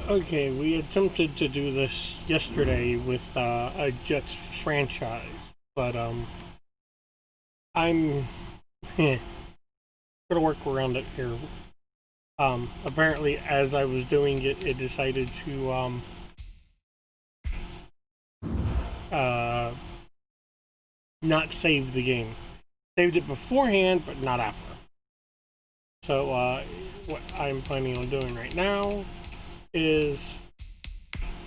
Okay, we attempted to do this yesterday with a Jets franchise, but I'm gonna work around it here. Apparently, as I was doing it, it decided to uh, not save the game. Saved it beforehand, but not after. So what I'm planning on doing right now is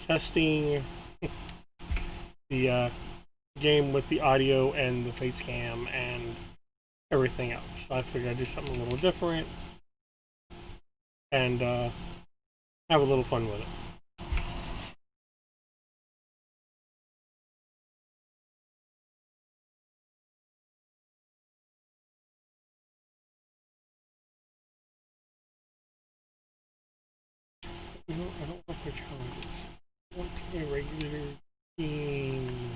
testing the game with the audio and the face cam and everything else. So I figured I'd do something a little different and have a little fun with it. No, I don't want the challenges. I want a regular team.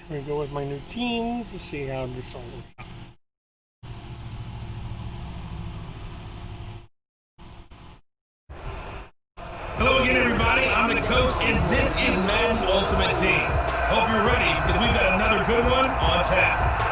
I'm gonna go with my new team to see how this all works out. Hello again, everybody. I'm the coach, and this is Madden Ultimate Team. Hope you're ready because we've got another good one on tap.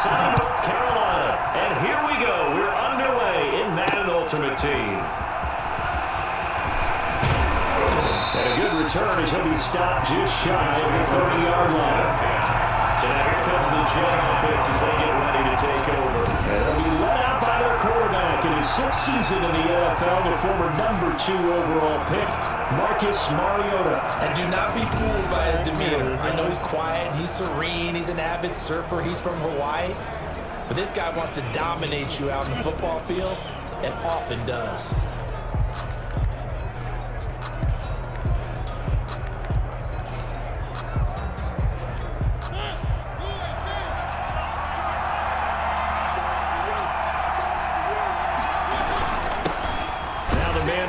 North Carolina. And here we go. We're underway in Madden Ultimate Team. And a good return as he'll be stopped just shy of the 30-yard line. So now here comes the Jet offense as they get ready to take over. And they'll be led out by their quarterback in his sixth season in the NFL, the former #2 overall pick, Marcus Mariota. And do not be fooled by his demeanor. I know he's quiet, he's serene, he's an avid surfer, he's from Hawaii. But this guy wants to dominate you out in the football field, and often does.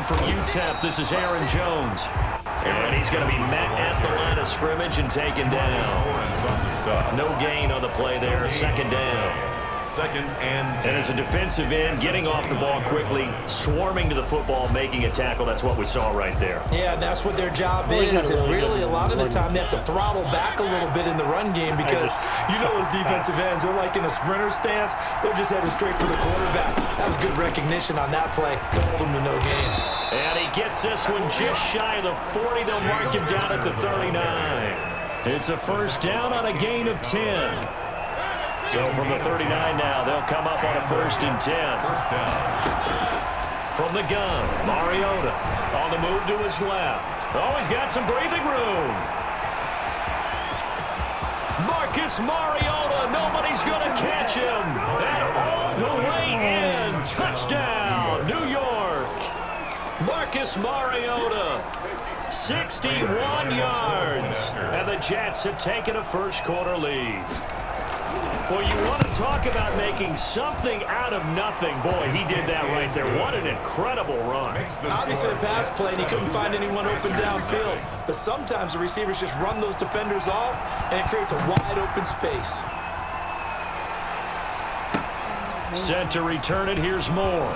From UTEP, this is Aaron Jones. And he's going to be met at the line of scrimmage and taken down. No gain on the play there, second down. Second and 10. And as a defensive end, getting off the ball quickly, swarming to the football, making a tackle, that's what we saw right there. Yeah, that's what their job is, and really a lot of the time they have to throttle back a little bit in the run game because you know those defensive ends, they're like in a sprinter stance, they're just headed straight for the quarterback. That was good recognition on that play to hold him to no gain. And he gets this one just shy of the 40. They'll mark him down at the 39. It's a first down on a gain of 10. So from the 39 now, they'll come up on a 1st and 10. First down. From the gun, Mariota on the move to his left. Oh, he's got some breathing room. Marcus Mariota, nobody's going to catch him. And all the way in, touchdown, New York. Marcus Mariota, 61 yards. And the Jets have taken a first-quarter lead. Well, you want to talk about making something out of nothing. Boy, he did that right there. What an incredible run. Obviously a pass play, and he couldn't find anyone open downfield. But sometimes the receivers just run those defenders off, and it creates a wide open space. Set to return it. Here's Moore.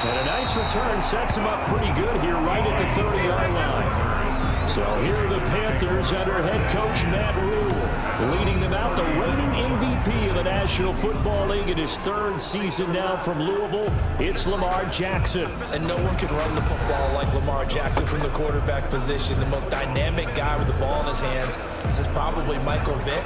And a nice return sets him up pretty good here right at the 30-yard line. So here are the Panthers under head coach Matt Rule, leading them out, the reigning MVP of the National Football League in his third season now from Louisville. It's Lamar Jackson. And no one can run the football like Lamar Jackson from the quarterback position. The most dynamic guy with the ball in his hands since probably Michael Vick.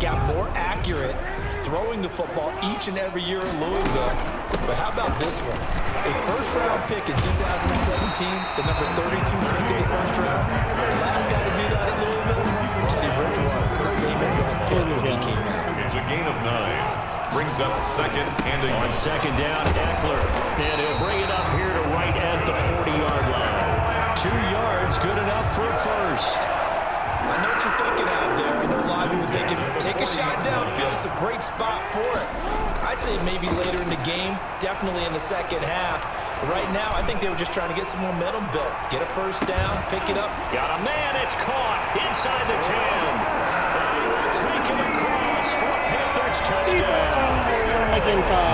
Got more accurate throwing the football each and every year in Louisville. But how about this one? A first-round pick in 2017, the number 32 pick in the first round. The last guy to do that at Louisville, Teddy Bridgewater, the same exact pick when he came in. It's a gain of 9. Brings up second and a On second down, Eckler. And he'll bring it up here to right at the 40-yard line. 2 yards, good enough for a first. I know what you're thinking out there. I know a lot of you are thinking, take a shot downfield. It's a great spot for it. I'd say maybe later in the game, definitely in the second half. But right now, I think they were just trying to get some momentum built. Get a first down, pick it up. Got a man, it's caught inside the 10. And will take it across for a Panthers touchdown.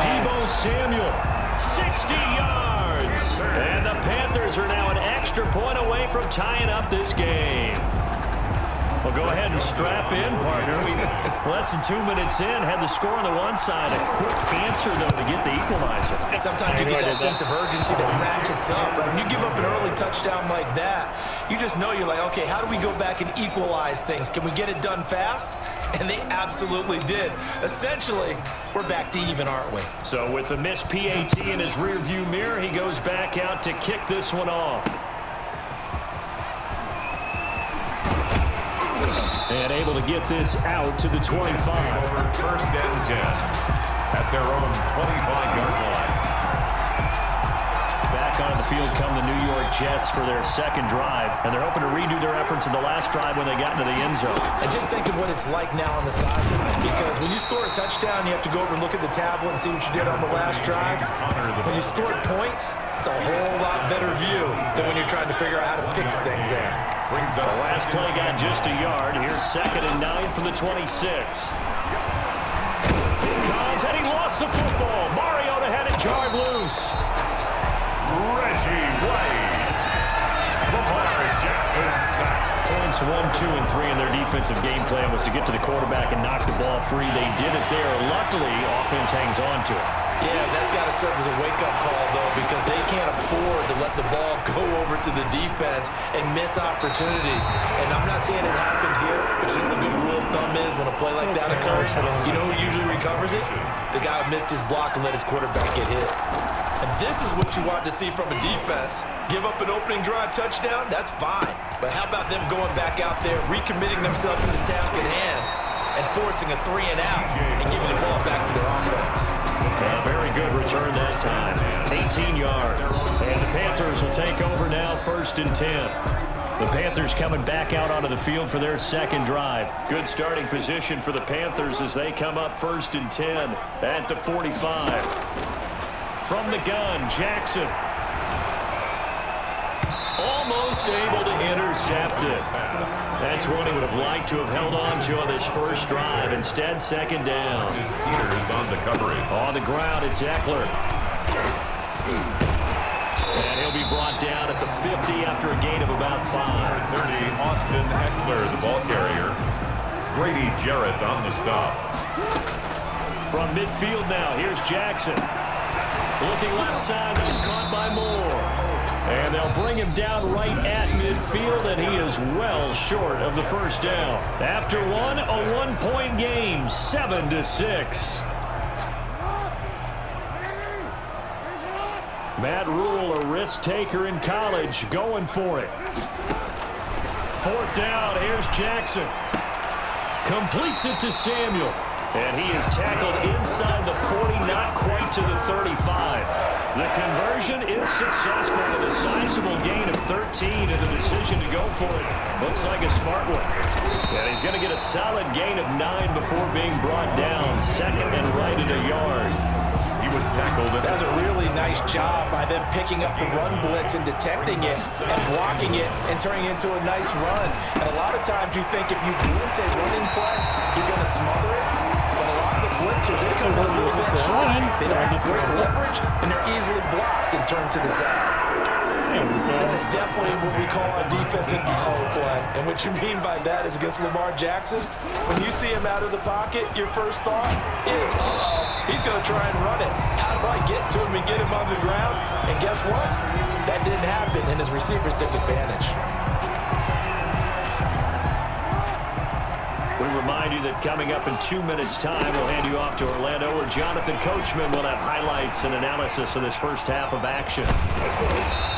Deebo Samuel, 60 yards. And the Panthers are now an extra point away from tying up this game. Well, go ahead and strap in, partner. We less than 2 minutes in, had the score on the one side. A quick answer, though, to get the equalizer. Sometimes you get that sense of urgency that ratchets up. Right? When you give up an early touchdown like that, you just know you're like, okay, how do we go back and equalize things? Can we get it done fast? And they absolutely did. Essentially, we're back to even, aren't we? So with the missed PAT in his rearview mirror, he goes back out to kick this one off. And able to get this out to the 25. over first and 10 at their own 25-yard line. Back on the field come the New York Jets for their second drive, and they're hoping to redo their efforts in the last drive when they got into the end zone. And just think of what it's like now on the sideline, because when you score a touchdown, you have to go over and look at the tablet and see what you did on the last drive. When you scored points, it's a whole lot better view than when you're trying to figure out how to fix things there. Brings up The last play got just a yard. Here's second and 9 from the 26. Here comes, and he lost the football. Mariota had it jarred loose. Reggie White. Lamar Jackson sack. Points 1, 2, and 3 in their defensive game plan was to get to the quarterback and knock the ball free. They did it there. Luckily, offense hangs on to it. Yeah, that's got to serve as a wake-up call, though, because they can't afford to let the ball go over to the defense and miss opportunities. And I'm not saying it happened here, but you know what a good rule of thumb is when a play like that occurs? You know who usually recovers it? The guy who missed his block and let his quarterback get hit. And this is what you want to see from a defense. Give up an opening drive touchdown, that's fine. But how about them going back out there, recommitting themselves to the task at hand, and forcing a 3 and out and giving the ball back to their offense? A very good return that time. 18 yards. And the Panthers will take over now, first and 10. The Panthers coming back out onto the field for their second drive. Good starting position for the Panthers as they come up first and 10 at the 45. From the gun, Jackson. Almost able to intercept it. That's one he would have liked to have held on to on this first drive. Instead, second down. Peters on the coverage. On the ground, it's Eckler. And he'll be brought down at the 50 after a gain of about 5. 30, Austin Eckler, the ball carrier. Grady Jarrett on the stop. From midfield now, here's Jackson. Looking left side, that's caught by Moore. And they'll bring him down right at midfield, and he is well short of the first down. After one, a 1-point game, 7-6. Matt Rule, a risk taker in college, going for it. Fourth down, here's Jackson. Completes it to Samuel. And he is tackled inside the 40, not quite to the 35. The conversion is successful with a sizable gain of 13 and the decision to go for it. Looks like a smart one. And he's going to get a solid gain of 9 before being brought down. Second and right at a yard. He was tackled. That's a really nice job by them picking up the run blitz and detecting it and blocking it and turning it into a nice run. And a lot of times you think if you blitz a running play, you're going to smother it. But a lot of the blitz switches. They come in a little bit high. They don't have great leverage, and they're easily blocked and turned to the side. And it's definitely what we call a defensive uh-oh play. And what you mean by that is against Lamar Jackson, when you see him out of the pocket, your first thought is, uh-oh, he's going to try and run it. How do I get to him and get him on the ground? And guess what? That didn't happen, and his receivers took advantage. We remind you that coming up in 2 minutes' time, we'll hand you off to Orlando, where Jonathan Coachman will have highlights and analysis of this first half of action.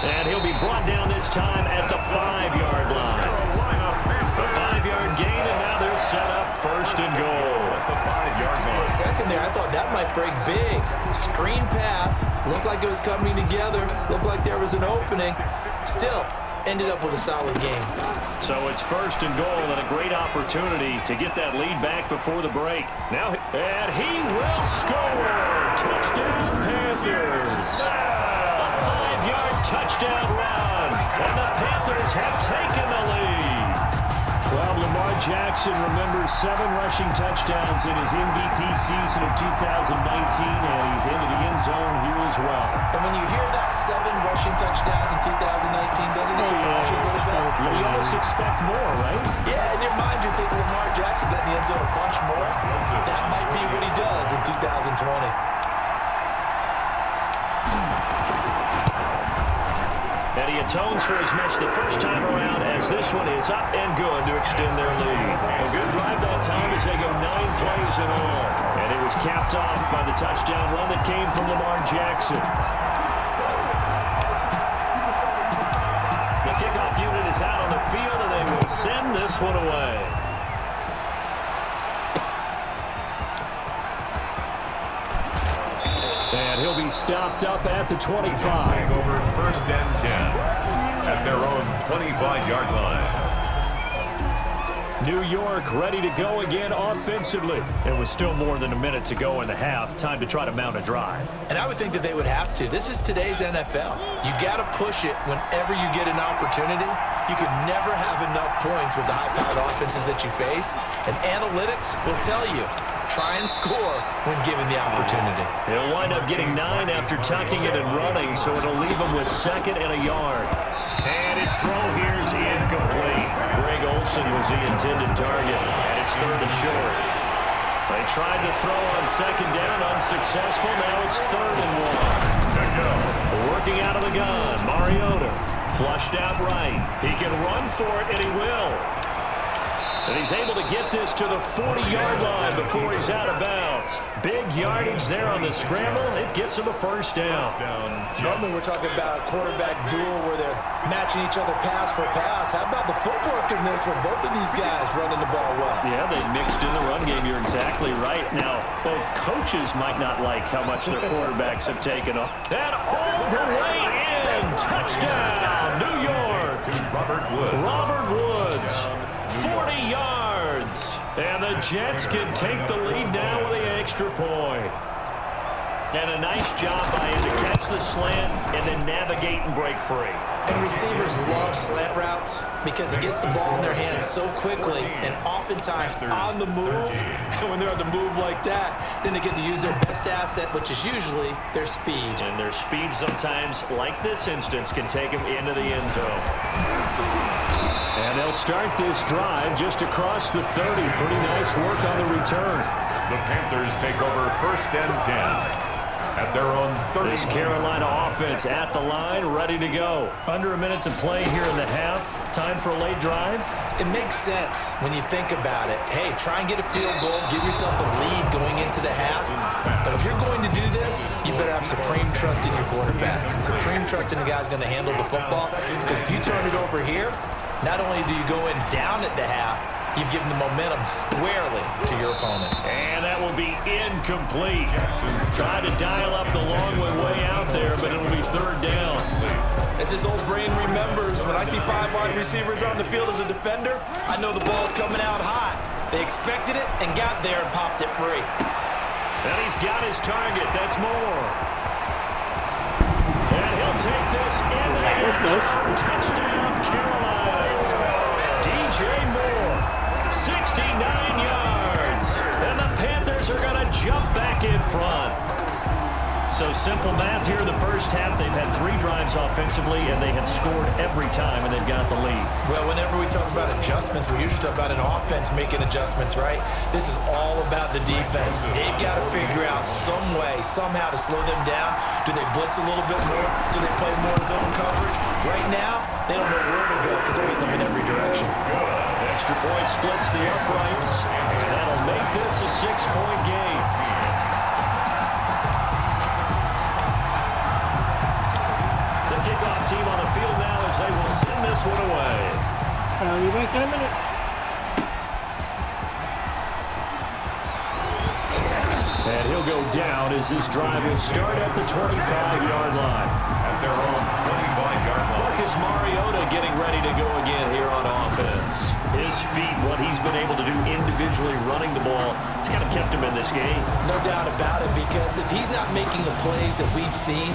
And he'll be brought down this time at the 5-yard line. A 5-yard gain, and now they're set up first and goal. For a second there, I thought that might break big. Screen pass, looked like it was coming together, looked like there was an opening. Still, ended up with a solid game. So it's first and goal, and a great opportunity to get that lead back before the break. Now, and he will score! Touchdown, Panthers! A 5-yard touchdown run, and the Panthers have taken the lead. Well, Lamar Jackson remembers 7 rushing touchdowns in his MVP season of 2019, and he's into the end zone here as well. And when you hear that 7 rushing touchdowns in 2019, doesn't it surprise you a little bit? You almost expect more, right? Yeah, in your mind, you're thinking Lamar Jackson got in the end zone a bunch more. That might be what he does in 2020. And he atones for his miss the first time around, as this one is up and good to extend their lead. A good drive that time as they go 9 plays in all. And it was capped off by the touchdown run that came from Lamar Jackson. The kickoff unit is out on the field, and they will send this one away. And he'll be stopped up at the 25. Take over first and 10 at their own 25-yard line. New York ready to go again offensively. And with still more than a minute to go in the half, time to try to mount a drive. And I would think that they would have to. This is today's NFL. You got to push it whenever you get an opportunity. You could never have enough points with the high-powered offenses that you face. And analytics will tell you, try and score when given the opportunity. He'll wind up getting 9 after tucking it and running, so it'll leave him with 2nd and a yard. And his throw here's incomplete. Greg Olsen was the intended target, and it's 3rd and short. They tried to throw on 2nd down, unsuccessful. Now it's 3rd and 1. Working out of the gun, Mariota flushed out right. He can run for it, and he will. And he's able to get this to the 40-yard line before he's out of bounds. Big yardage there on the scramble. It gets him a first down. Normally we're talking about a quarterback duel where they're matching each other pass for pass. How about the footwork in this one? Both of these guys running the ball well. Yeah, they mixed in the run game. You're exactly right. Now, both coaches might not like how much their quarterbacks have taken off. And all the way in. Touchdown, New York. Robert Woods. 40 yards. And the Jets can take the lead now with the extra point. And a nice job by him to catch the slant and then navigate and break free. And receivers love slant routes because it gets the ball in their hands so quickly and oftentimes on the move. And when they're on the move like that, then they get to use their best asset, which is usually their speed. And their speed sometimes, like this instance, can take them into the end zone. And they'll start this drive just across the 30. Pretty nice work on the return. The Panthers take over first and 10 at their own 30. This Carolina offense at the line, ready to go. Under a minute to play here in the half. Time for a late drive. It makes sense when you think about it. Hey, try and get a field goal, give yourself a lead going into the half. But if you're going to do this, you better have supreme trust in your quarterback. Supreme trust in the guy who's going to handle the football. Because if you turn it over here, not only do you go in down at the half, you've given the momentum squarely to your opponent. And that will be incomplete. Tried to dial up the long one way out there, but it'll be 3rd down. As this old brain remembers, when I see 5 wide receivers on the field as a defender, I know the ball's coming out hot. They expected it and got there and popped it free. And he's got his target. That's more. And he'll take this in the end zone. Touchdown, Carolina. DJ Moore, 69 yards. And the Panthers are going to jump back in front. So simple math here in the first half. They've had 3 drives offensively, and they have scored every time, and they've got the lead. Well, whenever we talk about adjustments, we usually talk about an offense making adjustments, right? This is all about the defense. They've got to figure out some way, somehow to slow them down. Do they blitz a little bit more? Do they play more zone coverage? Right now, they don't know where to go because they're hitting them in every direction. Extra point splits the uprights, and that'll make this a 6-point game. Kickoff team on the field now as they will send this one away. You back in a minute. And he'll go down as this drive will start at the 25-yard line. At their own 25-yard line. Marcus Mariota getting ready to go again here on offense. His feet, what he's been able to do individually running the ball, it's kind of kept him in this game. No doubt about it, because if he's not making the plays that we've seen,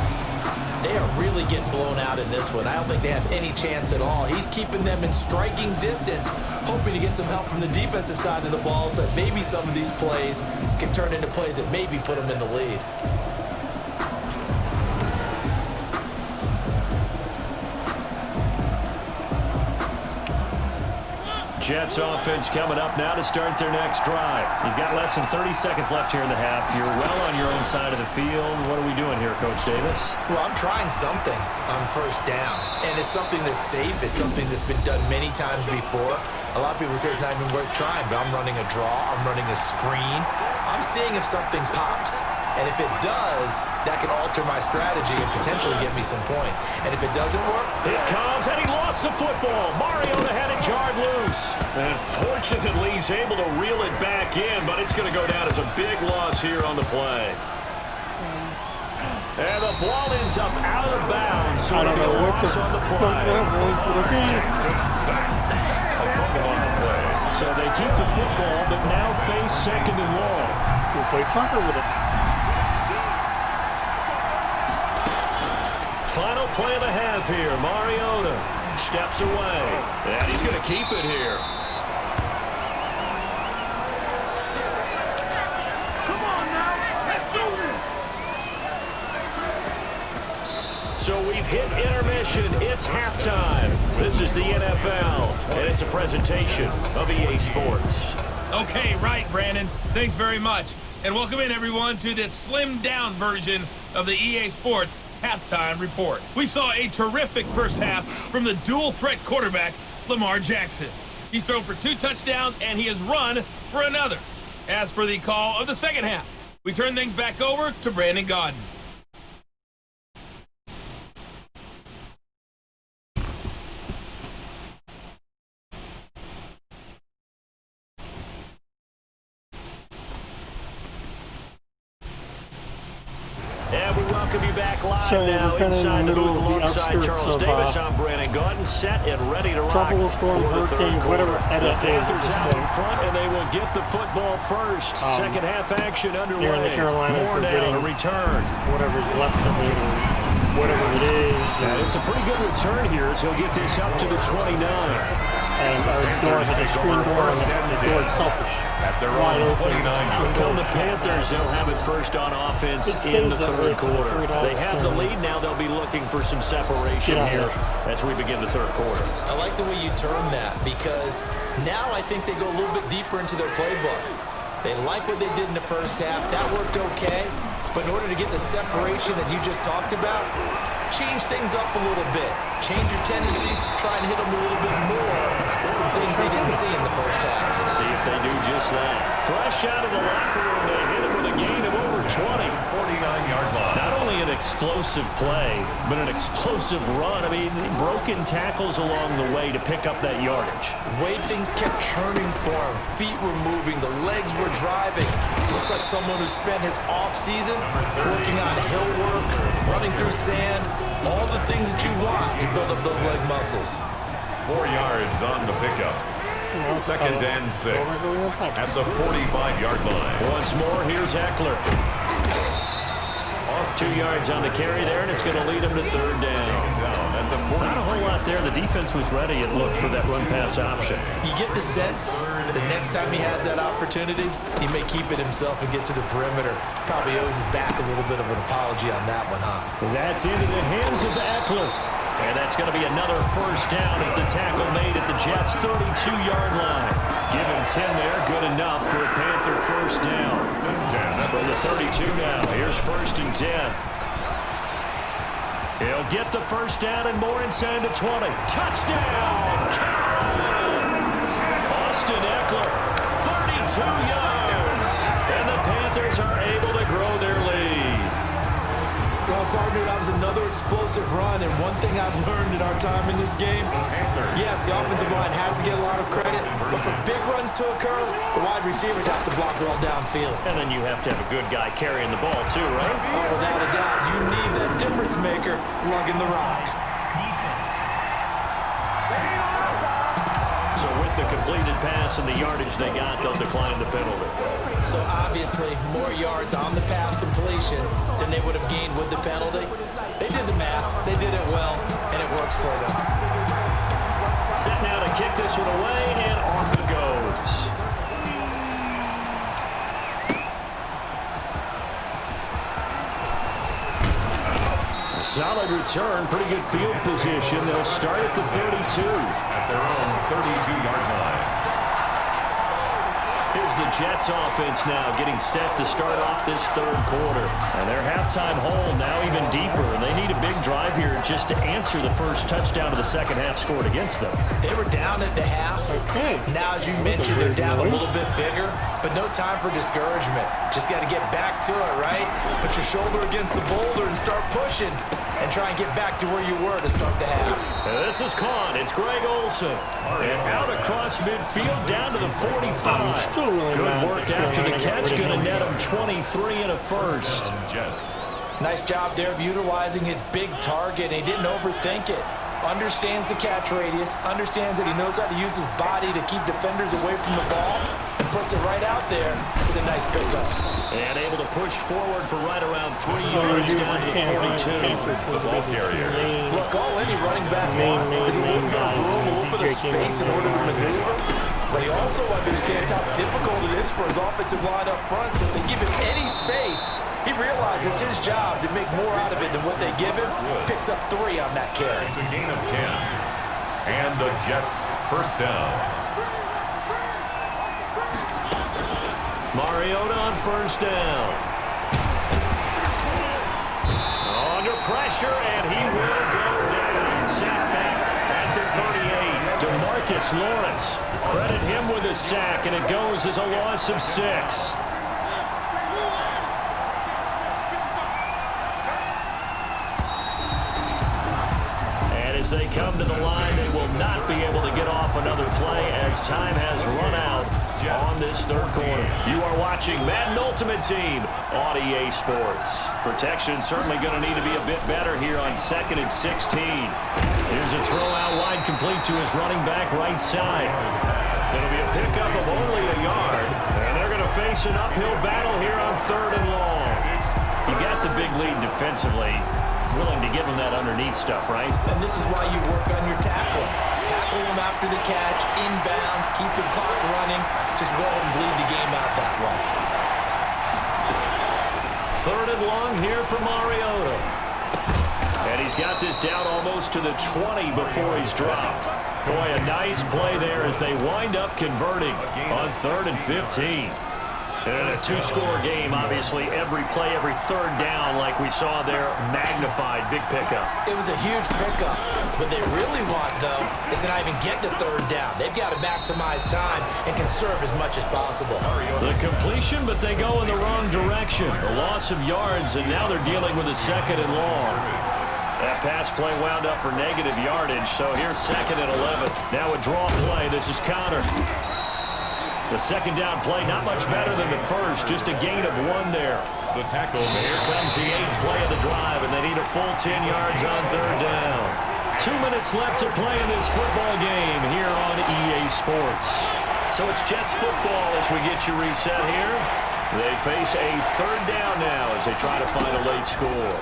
they are really getting blown out in this one. I don't think they have any chance at all. He's keeping them in striking distance, hoping to get some help from the defensive side of the ball so that maybe some of these plays can turn into plays that maybe put them in the lead. Jets offense coming up now to start their next drive. You've got less than 30 seconds left here in the half. You're well on your own side of the field. What are we doing here, Coach Davis? Well, I'm trying something on first down, and it's something that's safe. It's something that's been done many times before. A lot of people say it's not even worth trying, but I'm running a draw. I'm running a screen. I'm seeing if something pops. And if it does, that can alter my strategy and potentially get me some points. And if it doesn't work... It comes, and he lost the football. Mariota had it jarred loose. And fortunately, he's able to reel it back in, but it's going to go down as a big loss here on the play. And the ball ends up out of bounds, so it'll be a loss on the play. So they keep the football, but now face second and long. We'll play soccer with it. Final play of the half here. Mariota steps away, and he's going to keep it here. Come on now, let's do this. So we've hit intermission. It's halftime. This is the NFL, and it's a presentation of EA Sports. Okay, right, Brandon. Thanks very much. And welcome in, everyone, to this slimmed-down version of the EA Sports Halftime Report. We saw a terrific first half from the dual-threat quarterback, Lamar Jackson. He's thrown for 2 touchdowns, and he has run for another. As for the call of the second half, we turn things back over to Brandon Gaudin. And we welcome you back live So now we're inside the in the booth middle of the alongside outskirts Charles of, Davis. I'm Brandon Gaudin, set and ready to rock Tropical for storm, the third hurricane, quarter. whatever The edit is at Panthers this out in point. front, and they will get the football first. Second half action underway. Here in the Carolinas, More we're now to getting return. whatever's left of it or whatever it is. And it's a pretty good return here as he'll get this up to the 29. And our door has a screen door on the door itself. At their Wide own open. 29-yard Come the Panthers, they'll have it first on offense in the third quarter. They have the lead now. They'll be looking for some separation here as we begin the third quarter. I like the way you term that, because now I think they go a little bit deeper into their playbook. They like what they did in the first half. That worked okay. But in order to get the separation that you just talked about, change things up a little bit. Change your tendencies. Try and hit them a little bit more with some things they didn't see in the first half. See if they do just that. Fresh out of the locker room, they hit him with a gain of over 20. 49-yard line. Not only an explosive play, but an explosive run. I mean, broken tackles along the way to pick up that yardage. The way things kept churning for him, feet were moving, the legs were driving. Looks like someone who spent his off-season working on hill work, running through sand, all the things that you want to build up those leg muscles. 4 yards on the pickup. Second and 6 at the 45-yard line. Once more, here's Eckler. 2 yards on the carry there, and it's going to lead him to third down. Not a whole lot there. The defense was ready, it looked, for that run-pass option. You get the sense the next time he has that opportunity, he may keep it himself and get to the perimeter. Probably owes his back a little bit of an apology on that one, huh? That's into the hands of Eckler. And that's going to be another first down as the tackle made at the Jets' 32-yard line. Give him 10 there, good enough for a Panther first down. From the 32 now, here's 1st and 10. He'll get the first down and more inside the 20. Touchdown! Austin Eckler, 32 yards. And the Panthers are able to grow their lead. Well, partner, that was another explosive run, and one thing I've learned in our time in this game, yes, the offensive line has to get a lot of credit, but for big runs to occur, the wide receivers have to block well downfield. And then you have to have a good guy carrying the ball too, right? Oh, without a doubt, you need that difference maker lugging the rock. So with the completed pass and the yardage they got, they'll decline the penalty. So obviously, more yards on the pass completion than they would have gained with the penalty. They did the math, they did it well, and it works for them. Set now to kick this one away, and off it goes. Solid return, pretty good field position. They'll start at the 32. At their own 32-yard line. Here's the Jets offense now getting set to start off this third quarter. And their halftime hole now even deeper. And they need a big drive here just to answer the first touchdown of the second half scored against them. They were down at the half. Now, as you mentioned, they're down a little bit bigger, but no time for discouragement. Just got to get back to it, right? Put your shoulder against the boulder and start pushing and try and get back to where you were to start the half. And this is caught. It's Greg Olsen. And out across midfield down to the 45. Good work after the catch. Going to net him 23 and a first. Nice job there of utilizing his big target. He didn't overthink it. Understands the catch radius. Understands that he knows how to use his body to keep defenders away from the ball. And puts it right out there with a nice pickup. And able to push forward for right around 3 yards down to the 42. The ball carrier. Look, all any running back wants is a little bit of room, a little bit of space in order to maneuver. But he also understands how difficult it is for his offensive line up front. So if they give him any space, he realizes his job to make more out of it than what they give him. Picks up 3 on that carry. It's a gain of 10. And the Jets first down. Mariota on first down. Under pressure, and he will go down. Sack back at the 38. DeMarcus Lawrence. Credit him with a sack, and it goes as a loss of 6. As they come to the line, they will not be able to get off another play as time has run out on this third quarter. You are watching Madden Ultimate Team on EA Sports. Protection certainly going to need to be a bit better here on 2nd and 16. Here's a throw out wide complete to his running back right side. It'll be a pickup of only a yard, and they're going to face an uphill battle here on 3rd and long. You got the big lead defensively. Willing to give him that underneath stuff, right? And this is why you work on your tackling. Tackling him after the catch, inbounds, keep the clock running. Just go ahead and bleed the game out that way. 3rd and long here for Mariota. And he's got this down almost to the 20 before he's dropped. Boy, a nice play there as they wind up converting on 3rd and 15. And a 2-score game, obviously, every play, every 3rd down, like we saw there, magnified, big pickup. It was a huge pickup. What they really want, though, is to not even get to 3rd down. They've got to maximize time and conserve as much as possible. The completion, but they go in the wrong direction. A loss of yards, and now they're dealing with a 2nd and long. That pass play wound up for negative yardage, so here's 2nd and 11. Now a draw play. This is Connor. The 2nd down play, not much better than the first, just a gain of 1 there. The tackle. Here comes the 8th play of the drive, and they need a full 10 yards on 3rd down. 2 minutes left to play in this football game here on EA Sports. So it's Jets football as we get you reset here. They face a third down now as they try to find a late score.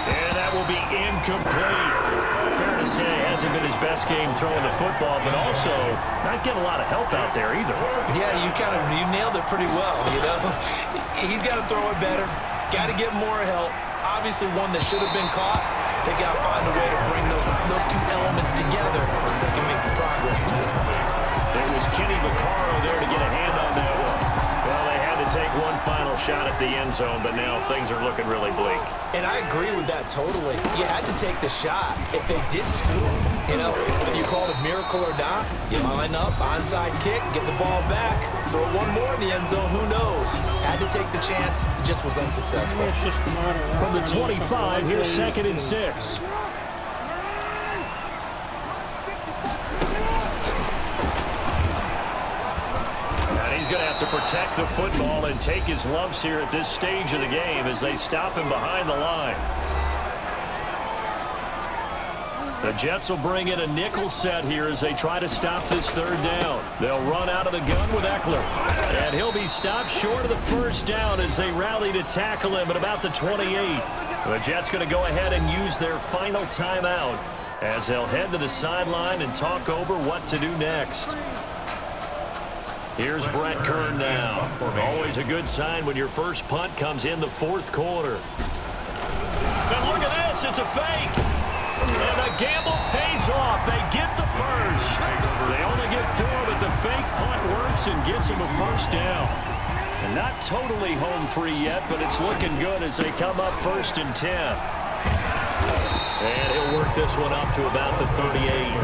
And that will be incomplete. Fair to say, hasn't been his best game throwing the football, but also not getting a lot of help out there either. Yeah, you nailed it pretty well, you know. He's got to throw it better. Got to get more help. Obviously one that should have been caught. They got to find a way to bring those two elements together so they can make some progress in this one. There was Kenny Vaccaro there to get a hand on that one. Well, they had to take one final shot at the end zone, but now things are looking really bleak. And I agree with that totally. You had to take the shot. If they did score, you know, whether you call it a miracle or not, you line up, onside kick, get the ball back, throw one more in the end zone, who knows? Had to take the chance. It just was unsuccessful. From the 25, here's 2nd and 6. He's going to have to protect the football and take his lumps here at this stage of the game as they stop him behind the line. The Jets will bring in a nickel set here as they try to stop this third down. They'll run out of the gun with Eckler. And he'll be stopped short of the first down as they rally to tackle him at about the 28. The Jets going to go ahead and use their final timeout as they'll head to the sideline and talk over what to do next. Here's Brett Kern now. Always a good sign when your first punt comes in the fourth quarter. And look at this. It's a fake. And the gamble pays off. They get the first. They only get 4, but the fake punt works and gets them a first down. And not totally home free yet, but it's looking good as they come up 1st and 10. And he'll work this one up to about the 38.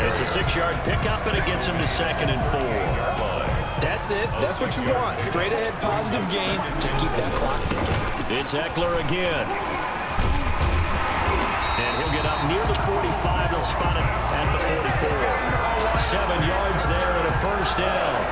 It's a 6-yard pickup, and it gets him to 2nd and 4. That's it. That's what you want. Straight ahead, positive gain. Just keep that clock ticking. It's Eckler again. And he'll get up near the 45. They'll spot it at the 44. 7 yards there and a first down.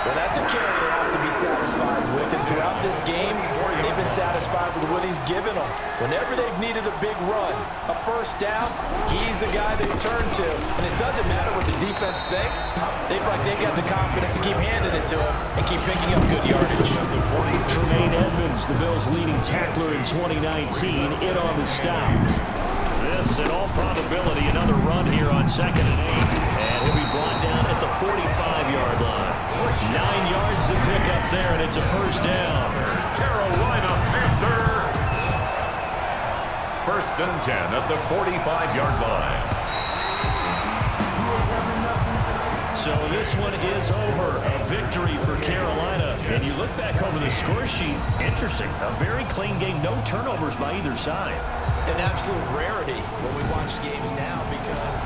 Well, that's a carry they have to be satisfied with. And throughout this game, they've been satisfied with what he's given them. Whenever they've needed a big run, a first down, he's the guy they turn to. And it doesn't matter what the defense thinks. They got the confidence to keep handing it to him and keep picking up good yardage. Tremaine Edmonds, the Bills' leading tackler in 2019, in on the stop. This, in all probability, another run here on 2nd and 8. And he'll be brought down at the 45-yard line. 9 yards to pick up there, and it's a first down. Carolina Panther. 1st and 10 at the 45-yard line. So this one is over. A victory for Carolina. And you look back over the score sheet, interesting. A very clean game, no turnovers by either side. An absolute rarity when we watch games now because...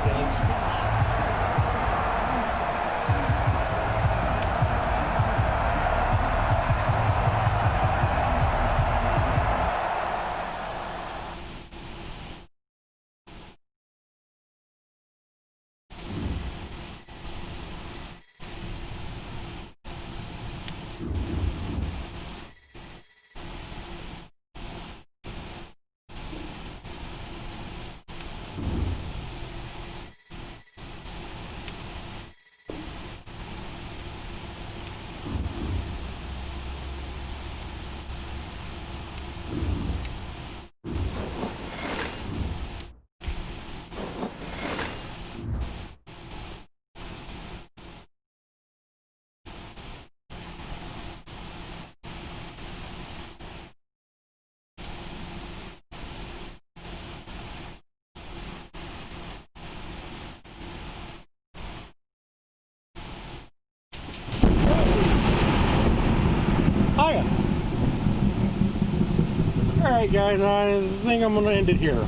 Alright guys, I think I'm going to end it here.